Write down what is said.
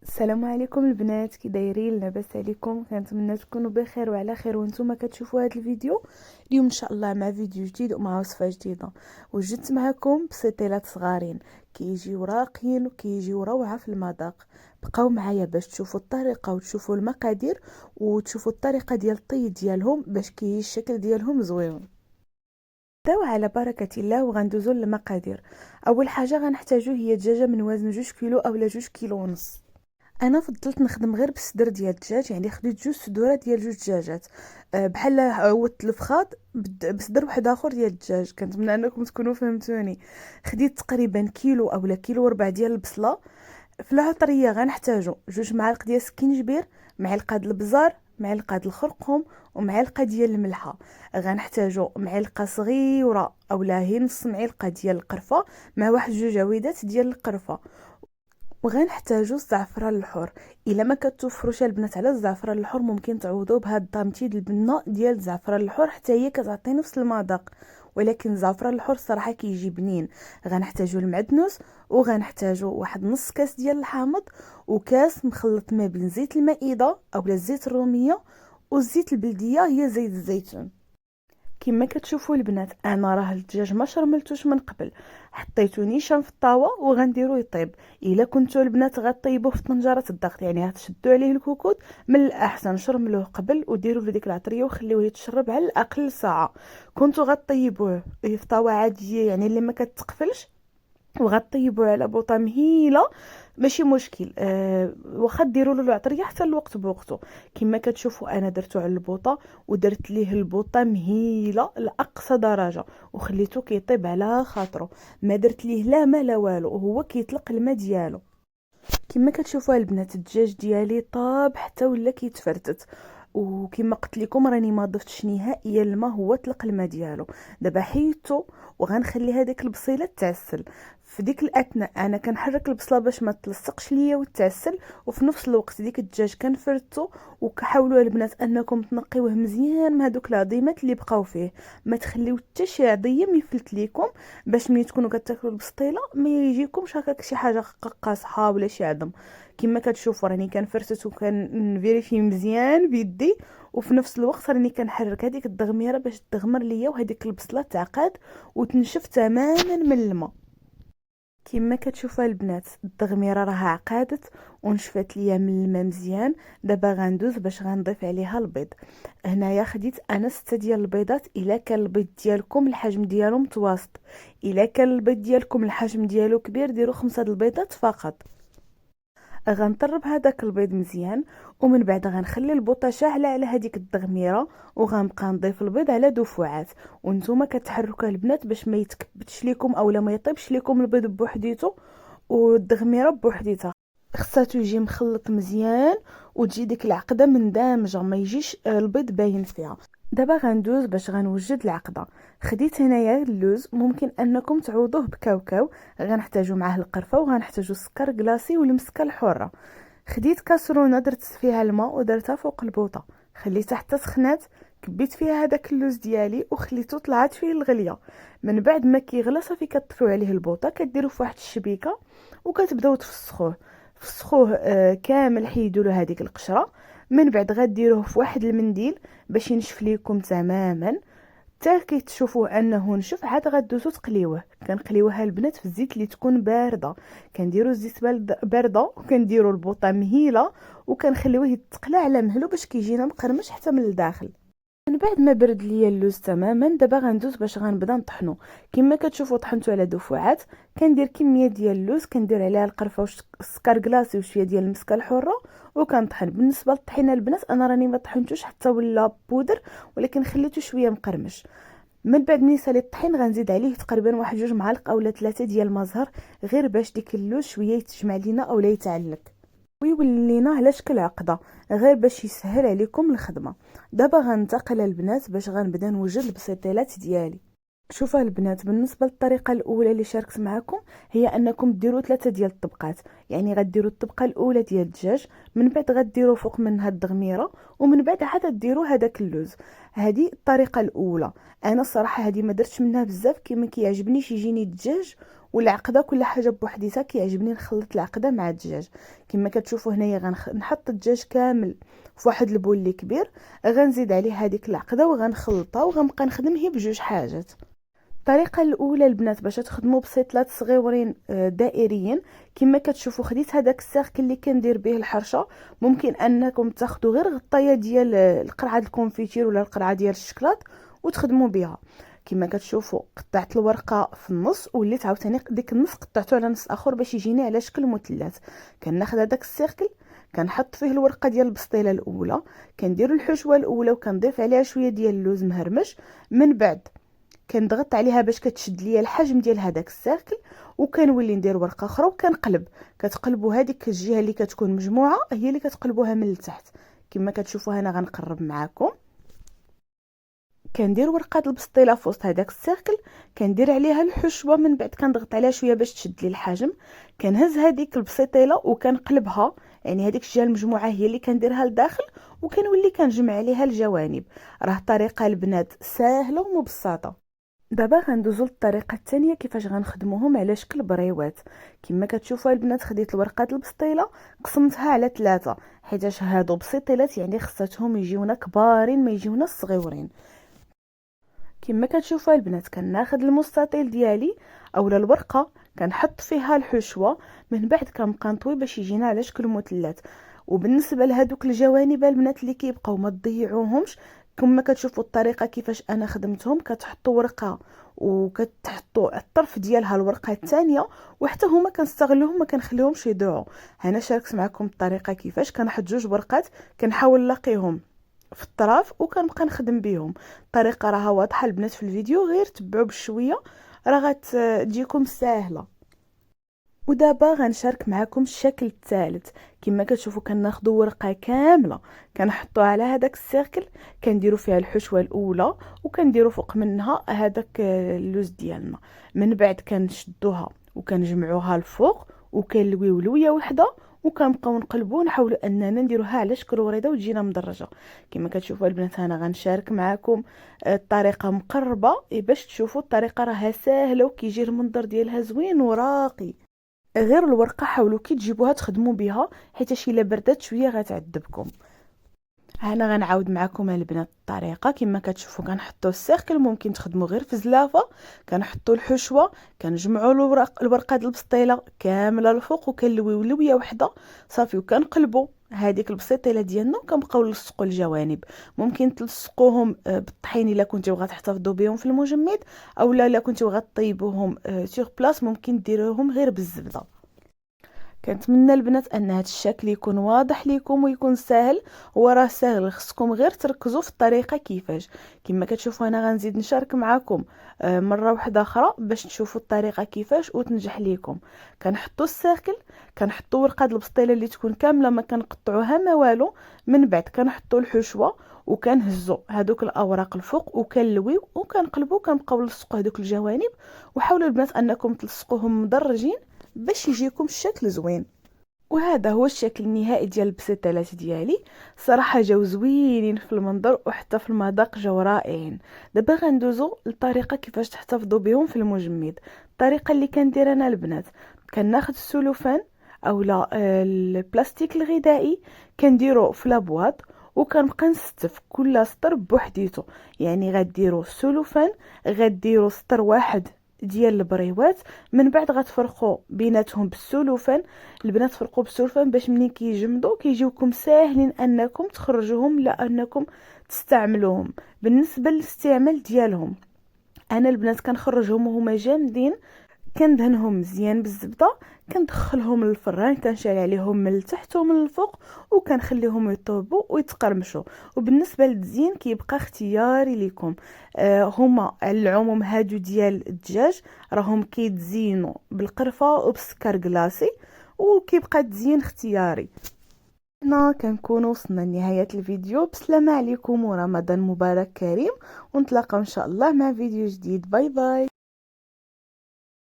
السلام عليكم البنات، كي دايرين؟ لاباس عليكم؟ كنتمنى تكونوا بخير وعلى خير وانتم كتشوفوا هذا الفيديو. اليوم ان شاء الله مع فيديو جديد ومع وصفه جديده. وجدت معكم بسيطيلات صغارين كيجيو راقيين وكيجيو روعه في المذاق. بقاو معايا باش تشوفوا الطريقه وتشوفوا المقادير وتشوفوا الطريقه ديال الطي ديالهم باش كيجي الشكل ديالهم زويون. نبداو على بركه الله وغندوزو للمقادير. اول حاجه غنحتاجو هي دجاجه من وزن 2 كيلو اولا 2 كيلو ونص. انا فضلت نخدم غير بالصدر ديال الدجاج، يعني خديت جوج صدورات ديال جوج دجاجات. بحال عودت الفخاط بصدر واحد اخر ديال الدجاج. كنتمنى انكم تكونوا فهمتوني. خديت تقريبا كيلو اولا كيلو وربع ديال البصله. في العطريه غنحتاجو جوج معالق ديال السكينجبير، معلقه د البزار، معلقه د الخرقوم، ومعلقه ديال الملحه. غنحتاجو معلقه صغيره اولا هي نص معلقه ديال القرفه مع واحد جوج عويدات ديال القرفه. وغنحتاجو الزعفران الحر. الا ما كتوفروش البنات على الزعفران الحر ممكن تعوضوه بهاد الطامتي البنه ديال الزعفران الحر حتى هي كتعطي نفس المذاق، ولكن الزعفران الحر الصراحه كيجي بنين. غنحتاجو المعدنوس، وغنحتاجو واحد نص كاس ديال الحامض، وكاس مخلط ما بين زيت المائده اولا الزيت الروميه والزيت البلديه هي زيت الزيتون. كما كتشوفوا البنات انا راه الدجاج ما شرملتوش من قبل، حطيتو نيشان في الطاوه وغنديرو يطيب. الا كنتو البنات غطيبوه في طنجره الضغط يعني غتشدوا عليه الكوكوط، من الاحسن شرملوه قبل وديروه في ديك العطريه وخليوه يتشرب على الاقل ساعه. كنتو غطيبوه في طاوه عاديه يعني اللي ما كتقفلش وغطيبوه على بوطه مهيله ماشي مشكل. واخا ديروا له العطريه حتى الوقت بوقته. كما كتشوفوا انا درتو على البوطه ودرت ليه البوطه مهيله لاقصى درجه وخليته كيطيب على خاطره. ما درت ليه لا ما لا والو وهو كيطلق الماء ديالو. كما كتشوفوا البنات الدجاج ديالي طاب حتى ولا كيتفرتت. وكما قلت لكم راني ما ضفتش نهائيا الماء، هو طلق الماء ديالو. دابا حيدته وغنخلي هذيك البصيله تعسل. في ديك الاثناء انا كنحرك البصله باش ما تلصقش ليا وتعسل، وفي نفس الوقت ديك الدجاج كنفرتو. وكحاولوا البنات انكم تنقيوه مزيان من هذوك العظيمات اللي بقاو فيه، ما تخليو حتى شي عظيم يفلت ليكم، باش ملي تكونوا كتاكلوا البسطيله ما يجيكمش هكاك شي حاجه قاصحه ولا شي عظم. كما كتشوفوا راني كنفرتت وكنفيريفي مزيان بيدي، وفي نفس الوقت راني كنحرك هذيك الدغميره باش تغمر ليا وهذيك البصله تعقد وتنشف تماما من الماء. كما كتشوفوا البنات الدغميره راها عقادت ونشفت ليا من الماء مزيان. دابا غندوز باش غنضيف عليها البيض. هنايا خديت انا 6 ديال البيضات. الا كان البيض ديالكم الحجم ديالو متوسط، الا كان البيض ديالكم الحجم ديالو كبير ديروا 5 د البيضات فقط. غنطرب هذاك البيض مزيان، ومن بعد غنخلي البوطه شاعله على هذيك الدغميره وغنبقى نضيف البيض على دفعات. وانتم كتحركوا البنات باش ما يتكبتش لكم اولا ما يطيبش لكم البيض بوحديته والدغميره بوحديتها. خصاتو يجي مخلط مزيان وتجي ديك العقده مندمجه ما يجيش البيض باين فيها. دابا غندوز باش غنوجد العقده. خديت هنايا اللوز، ممكن انكم تعوضوه بكاوكاو. غنحتاجو معاه القرفه وغنحتاجو السكر كلاصي والمسكه الحره. خديت كاسرونه درت فيها الماء ودرتها فوق البوطه، خليتها حتى سخنات. كبيت فيها هذاك اللوز ديالي وخليته طلعت فيه الغليه. من بعد ما كيغلى صافي كتطفيو عليه البوطه، كديروا في واحد الشبيكه وكتبداو تفسخوه. فسخوه كامل، حيدوا له هذيك القشره. من بعد غديروه في واحد المنديل باش ينشف ليكم تماما. حتى كتشوفوه انه نشف عاد غدوزو تقليوه. كنقليوها البنات في الزيت اللي تكون بارده. كنديروا الزيت بارده وكنديروا البوطه مهيله وكنخليوه يتقلى على مهلو باش كيجينا مقرمش حتى من الداخل. من بعد ما برد ليا اللوز تماما دابا غندوز باش غنبدا نطحنو. كما كتشوفوا طحنته على دفعات. كندير كميه ديال اللوز، كندير عليها القرفه والسكر كلاصي وشويه ديال المسكه الحره وكنطحن. بالنسبه للطحينه البنات انا راني ما طحنتوش حتى ولا بودر، ولكن خليته شويه مقرمش. من بعد ملي ساليت الطحين غنزيد عليه تقريبا واحد 2 معالق اولا 3 ديال المزهر، غير باش ديك اللوز شويه يتجمع لينا اولا يتعلك ويولي لينا على شكل عقده، غير باش يسهل عليكم الخدمه. دابا غنتقل البنات باش غنبدا نوجد البسيطيلات ديالي. شوفوا البنات، بالنسبه للطريقه الاولى اللي شاركت معكم هي انكم ديروا 3 ديال الطبقات. يعني غديروا الطبقه الاولى ديال الدجاج، من بعد غديروا فوق منها الدغميره، ومن بعد عاد ديروا هذاك اللوز. هذه الطريقه الاولى. انا الصراحه هذه ما درتش منها بزاف، كي ما كيعجبنيش يجيني الدجاج والعقده كل حاجه بوحديتها. كيعجبني نخلط العقده مع الدجاج. كما كتشوفوا هنايا غنحط الدجاج كامل في واحد البول اللي كبير، غنزيد عليه هذيك العقده وغنخلطها وغنبقى نخدم هي بجوج حاجات. الطريقه الاولى البنات باش تخدموا بسيطلات صغيورين دائريين، كما كتشوفوا خديت هذاك السيركل اللي كندير به الحرشه. ممكن انكم تاخذوا غير غطايه ديال القرعه الكونفيتير ولا القرعه ديال الشكلاط وتخدموا بها. كما كتشوفوا قطعت الورقه في النص وليت عاوتاني ديك النص قطعته على نص اخر باش يجيني على شكل مثلث. كناخذ هذاك السيركل كنحط فيه الورقه ديال البسطيله الاولى، كندير الحشوه الاولى وكنضيف عليها شويه ديال اللوز مهرمش، من بعد كنضغط عليها باش كتشد ليا الحجم ديال هذاك السيركل، وكنولي ندير ورقه اخرى وكنقلب. كتقلبوا هذيك الجهه اللي كتكون مجموعه هي اللي كتقلبوها من التحت. كما كتشوفوا هنا غنقرب معكم، كندير ورقه البسطيله في وسط هذاك السيركل، كندير عليها الحشوه، من بعد كنضغط عليها شويه باش تشد لي الحجم. كنهز هذيك البسطيله وكنقلبها، يعني هذيك الجهه المجموعه هي اللي كنديرها لداخل، وكنولي كنجمع عليها الجوانب. راه طريقه البنات ساهله ومبسطه. دابا غندوزو للطريقه الثانيه كيفاش غنخدموهم على شكل بريوات. كما كتشوفوا البنات خديت الورقه البسطيله قسمتها على 3، حيتاش هادو بسيطيلات يعني خصاتهم يجيونا كبارين ما يجيونا صغيورين. كما كتشوفوا البنات كناخذ المستطيل ديالي اولا الورقه كنحط فيها الحشوه، من بعد كنبقى نطوي باش يجينا على شكل مثلث. وبالنسبه لهذوك الجوانب البنات اللي كيبقاو ما تضيعوهمش، كما كتشوفوا الطريقه كيفاش انا خدمتهم، كتحطوا ورقه وكتحطوا الطرف ديالها الورقه الثانيه، وحتى هما كنستغلوهم ما كنخليهمش يضيعوا. هنا شاركت معكم الطريقه كيفاش كنحط جوج ورقات كنحاول نلاقيهم في الطراف وكنبقى نخدم بهم. الطريقه راها واضحه البنات في الفيديو، غير تبعوا بشويه راه غتجيكم ساهله. ودابا غنشارك معكم الشكل الثالث. كما كتشوفوا كناخذوا ورقه كامله كنحطوها على هذاك السيركل، كنديروا فيها الحشوه الاولى وكنديروا فوق منها هذاك اللوز ديالنا، من بعد كنشدوها وكنجمعوها الفوق وكنلويو لويه وحده، وكنبقاو نقلبوا نحاولوا اننا نديروها على شكل وريده وتجينا مدرجه. كما كتشوفوا البنات انا غنشارك معكم الطريقه مقربه باش تشوفوا الطريقه راها ساهله وكيجي المنظر ديالها زوين وراقي. غير الورقه حاولوا كي تجيبوها تخدموا بها، حيت الا بردات شويه غتعذبكم. هنا غنعاود معكم البنات الطريقه. كما كتشوفوا كنحطوا السيركل، ممكن تخدموا غير في زلافه، كنحطوا الحشوه كنجمعوا الورقه ديال البسطيله كامله الفوق وكنلويو لويه وحده صافي، وكنقلبوا هذيك البسيطيله ديالنا وكنبقاو نلصقوا الجوانب. ممكن تلصقوهم بالطحين الا كنتو غتحتفظوا بهم في المجمد، او لا كنتو غطيبوهم سور بلاص ممكن ديروهم غير بالزبده. كنتمنى البنات ان هذا الشكل يكون واضح لكم ويكون سهل. وراه سهل، خصكم غير تركزوا في الطريقه كيفاش. كما كتشوفوا انا غنزيد نشارك معكم مره واحده اخرى باش تشوفوا الطريقه كيفاش وتنجح لكم. كنحطوا السيركل، كنحطوا ورقه البسطيله اللي تكون كامله ما كنقطعوها ما والو، من بعد كنحطوا الحشوه وكنهزوا هذوك الاوراق الفوق وكنلويو وكنقلبوا، كنبقاو نلصقوا هذوك الجوانب. وحاولوا البنات انكم تلصقوهم مدرجين باش يجيكم الشكل زوين. وهذا هو الشكل النهائي ديال البسيطيلات ديالي. صراحه جاو زوينين في المنظر وحتى في المذاق جاو رائعين. دابا غندوزو للطريقه كيفاش تحتفظوا بهم في المجمد. الطريقه اللي كندير انا البنات كناخذ السلوفان اولا البلاستيك الغذائي كنديرو في لابواط وكنبقى نستف كل سطر بوحديتو. يعني غديروا السلوفان، غديروا سطر واحد ديال البريوات، من بعد غتفرقوا بيناتهم بالسلوفان. البنات فرقوا بالسلوفان باش ملي كيجمدوا كيجيوكم ساهلين انكم تخرجوهم لا انكم تستعملوهم. بالنسبه للاستعمال ديالهم انا البنات كنخرجهم وهما جامدين، كندهنهم مزيان بالزبده، كندخلهم للفران كنشعل عليهم من التحت ومن الفوق وكنخليهم يطيبوا ويتقرمشوا. وبالنسبه للتزيين كيبقى اختياري لكم. هما على العموم هادو ديال الدجاج راهم كيتزينوا بالقرفه وبالسكر كلاصي، وكيبقى التزيين اختياري. هنا كنكونوا وصلنا لنهايه الفيديو. بسلامه عليكم ورمضان مبارك كريم، ونتلاقاو ان شاء الله مع فيديو جديد. باي باي.